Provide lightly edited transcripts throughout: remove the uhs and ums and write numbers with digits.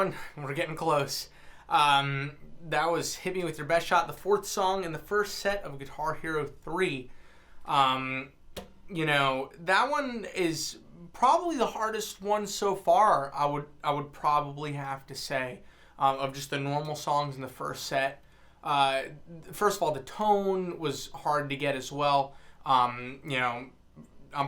one, we're getting close. That was Hit Me With Your Best Shot, the fourth song in the first set of Guitar Hero 3. That one is probably the hardest one so far, I would probably have to say, of just the normal songs in the first set. First of all, the tone was hard to get as well. I'm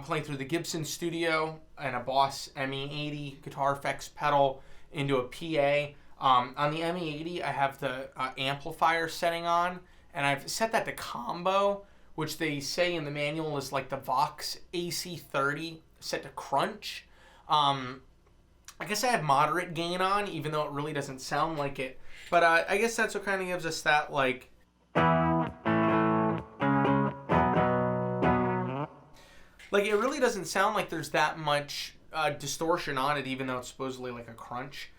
playing through the Gibson Studio and a Boss ME80 guitar effects pedal into a PA. On the ME80, I have the amplifier setting on, and I've set that to combo, which they say in the manual is like the Vox AC30 set to crunch. I guess I have moderate gain on, even though it really doesn't sound like it. But I guess that's what kind of gives us that, like... Like, it really doesn't sound like there's that much distortion on it, even though it's supposedly like a crunch.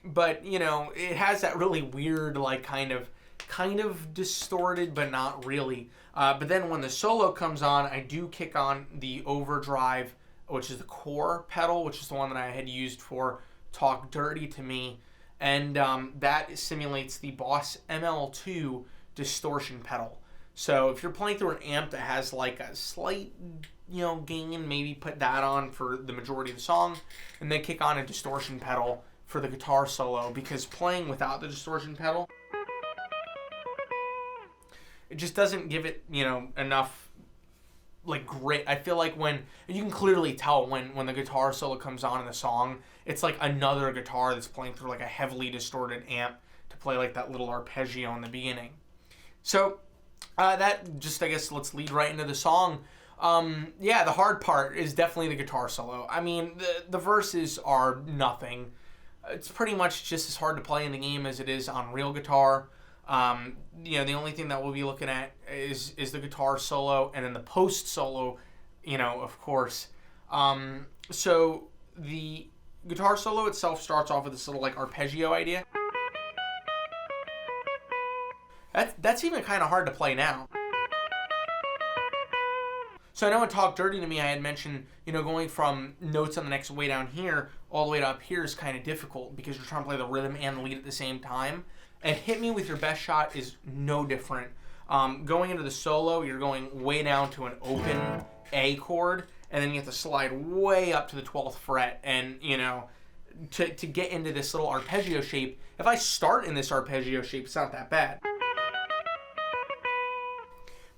But, it has that really weird, like, kind of distorted, but not really. But then when the solo comes on, I do kick on the overdrive, which is the core pedal, which is the one that I had used for Talk Dirty to Me. And that simulates the Boss ML2 distortion pedal. So if you're playing through an amp that has like a slight, gain, maybe put that on for the majority of the song, and then kick on a distortion pedal for the guitar solo, because playing without the distortion pedal, it just doesn't give it, enough, like, grit. I feel like when, you can clearly tell when the guitar solo comes on in the song, it's like another guitar that's playing through like a heavily distorted amp to play like that little arpeggio in the beginning. So, that just, I guess, let's lead right into the song. The hard part is definitely the guitar solo. I mean, the verses are nothing. It's pretty much just as hard to play in the game as it is on real guitar. The only thing that we'll be looking at is the guitar solo, and then the post solo, of course. So the guitar solo itself starts off with this little like arpeggio idea. That's even kind of hard to play now. So I know in Talk Dirty to Me, I had mentioned, going from notes on the next way down here all the way to up here is kind of difficult because you're trying to play the rhythm and the lead at the same time. And Hit Me With Your Best Shot is no different. Going into the solo, you're going way down to an open A chord, and then you have to slide way up to the 12th fret. And, to get into this little arpeggio shape, if I start in this arpeggio shape, it's not that bad.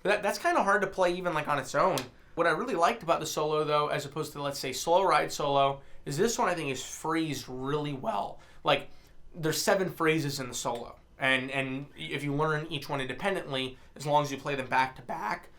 But that's kind of hard to play even like on its own. What I really liked about the solo, though, as opposed to, let's say, Slow Ride solo, is this one I think is phrased really well. Like, there's 7 phrases in the solo. And if you learn each one independently, as long as you play them back to back,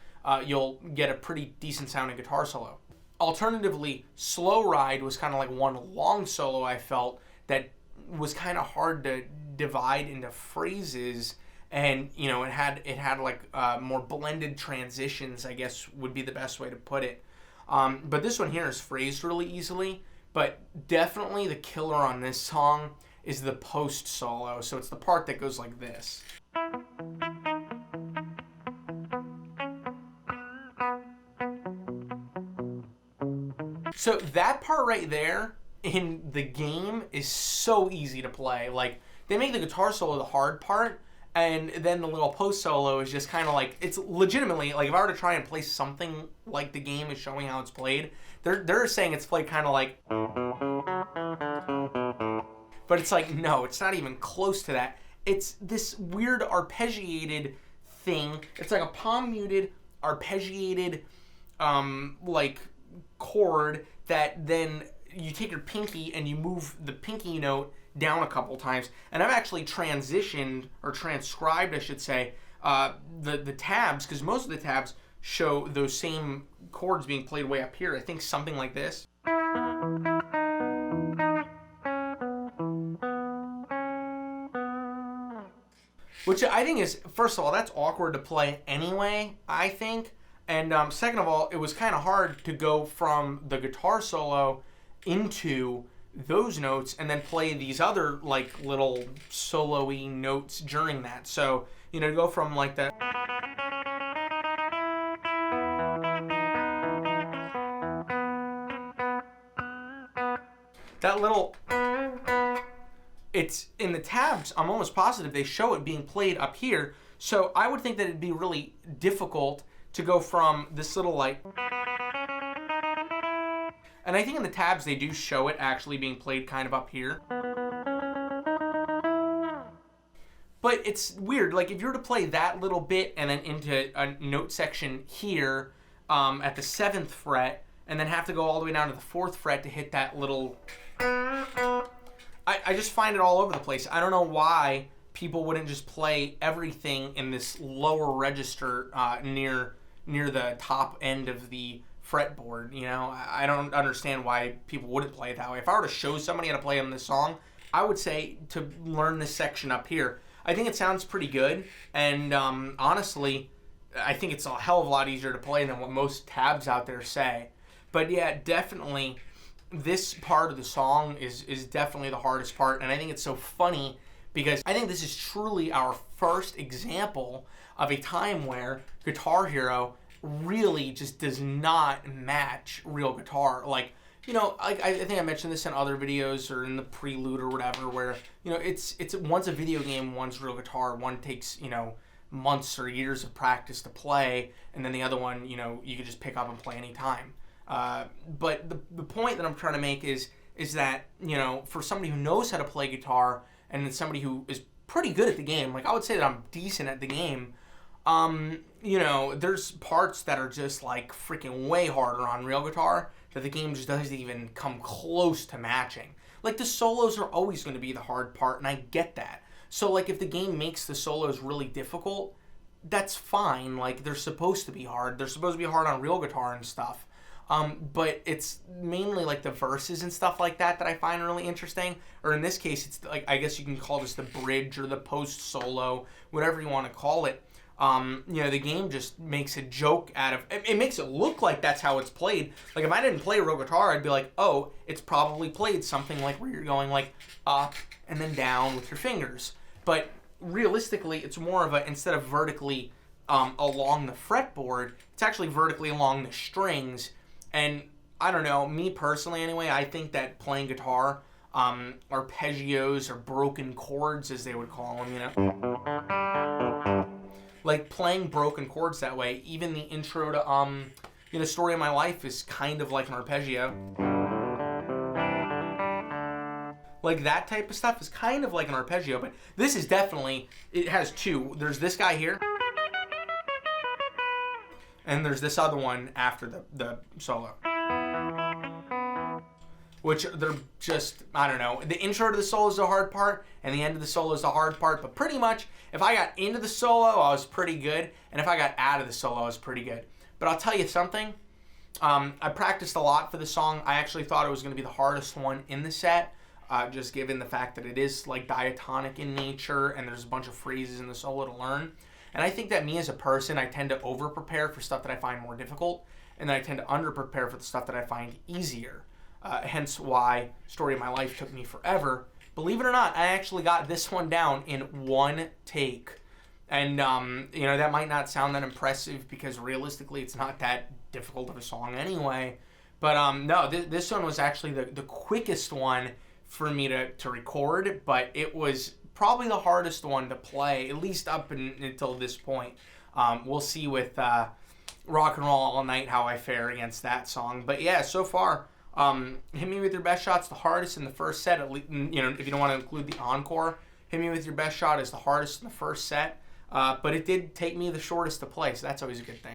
you'll get a pretty decent sounding guitar solo. Alternatively, Slow Ride was kind of like one long solo I felt that was kind of hard to divide into phrases. And, it had like more blended transitions, I guess would be the best way to put it. But this one here is phrased really easily. But definitely the killer on this song is the post solo. So it's the part that goes like this. So that part right there in the game is so easy to play. Like, they make the guitar solo the hard part, and then the little post solo is just kind of like, it's legitimately, like, if I were to try and play something like the game is showing how it's played, they're saying it's played kind of like, but it's like, no, it's not even close to that. It's this weird arpeggiated thing. It's like a palm muted, arpeggiated, like, chord that then you take your pinky and you move the pinky note down a couple times. And I've actually transitioned, or transcribed, I should say, the tabs, because most of the tabs show those same chords being played way up here. I think something like this. Which I think is, first of all, that's awkward to play anyway, I think. And second of all, it was kind of hard to go from the guitar solo into those notes and then play these other like little solo-y notes during that. So, to go from like that little it's in the tabs, I'm almost positive they show it being played up here. So I would think that it'd be really difficult to go from this little like, and I think in the tabs they do show it actually being played kind of up here. But it's weird, like if you were to play that little bit and then into a note section here at the 7th fret, and then have to go all the way down to the 4th fret to hit that little, I just find it all over the place. I don't know why people wouldn't just play everything in this lower register near the top end of the fretboard. You know, I don't understand why people wouldn't play it that way. If I were to show somebody how to play them this song, I would say to learn this section up here. I think it sounds pretty good, and honestly, I think it's a hell of a lot easier to play than what most tabs out there say. But yeah, definitely, this part of the song is definitely the hardest part, and I think it's so funny because I think this is truly our first example of a time where Guitar Hero really just does not match real guitar. Like, you know, like I think I mentioned this in other videos or in the prelude or whatever, where, you know, it's one's a video game, one's real guitar, one takes, you know, months or years of practice to play, and then the other one, you know, you can just pick up and play anytime. But the point that I'm trying to make is that, you know, for somebody who knows how to play guitar and then somebody who is pretty good at the game, like I would say that I'm decent at the game, you know, there's parts that are just like freaking way harder on real guitar that the game just doesn't even come close to matching. Like the solos are always going to be the hard part, and I get that. So like if the game makes the solos really difficult, that's fine. Like they're supposed to be hard. They're supposed to be hard on real guitar and stuff. But it's mainly like the verses and stuff like that I find really interesting. Or in this case, it's like, I guess you can call this the bridge or the post solo, whatever you want to call it. You know, the game just makes a joke out of it. It makes it look like that's how it's played. Like if I didn't play real guitar, I'd be like, oh, it's probably played something like where you're going like up and then down with your fingers. But realistically, it's more of a, instead of vertically along the fretboard, it's actually vertically along the strings. And I don't know, me personally anyway, I think that playing guitar, arpeggios or broken chords as they would call them, you know, like playing broken chords that way. Even the intro to you know, Story of My Life is kind of like an arpeggio. Like that type of stuff is kind of like an arpeggio, but this is definitely, it has two. There's this guy here, and there's this other one after the solo. Which they're just, I don't know. The intro to the solo is the hard part, and the end of the solo is the hard part. But pretty much, if I got into the solo, I was pretty good. And if I got out of the solo, I was pretty good. But I'll tell you something. I practiced a lot for the song. I actually thought it was going to be the hardest one in the set, just given the fact that it is like diatonic in nature, and there's a bunch of phrases in the solo to learn. And I think that me as a person, I tend to over-prepare for stuff that I find more difficult, and then I tend to under-prepare for the stuff that I find easier. Hence why Story of My Life took me forever. Believe it or not, I actually got this one down in one take. And, you know, that might not sound that impressive because realistically it's not that difficult of a song anyway. But, no, this one was actually the quickest one for me to record, but it was probably the hardest one to play, at least up until this point. We'll see with Rock and Roll All Night how I fare against that song. But, yeah, so far... Hit Me With Your Best Shot's the hardest in the first set, at least, you know, if you don't want to include the encore. Hit Me With Your Best Shot is the hardest in the first set, but it did take me the shortest to play, so that's always a good thing.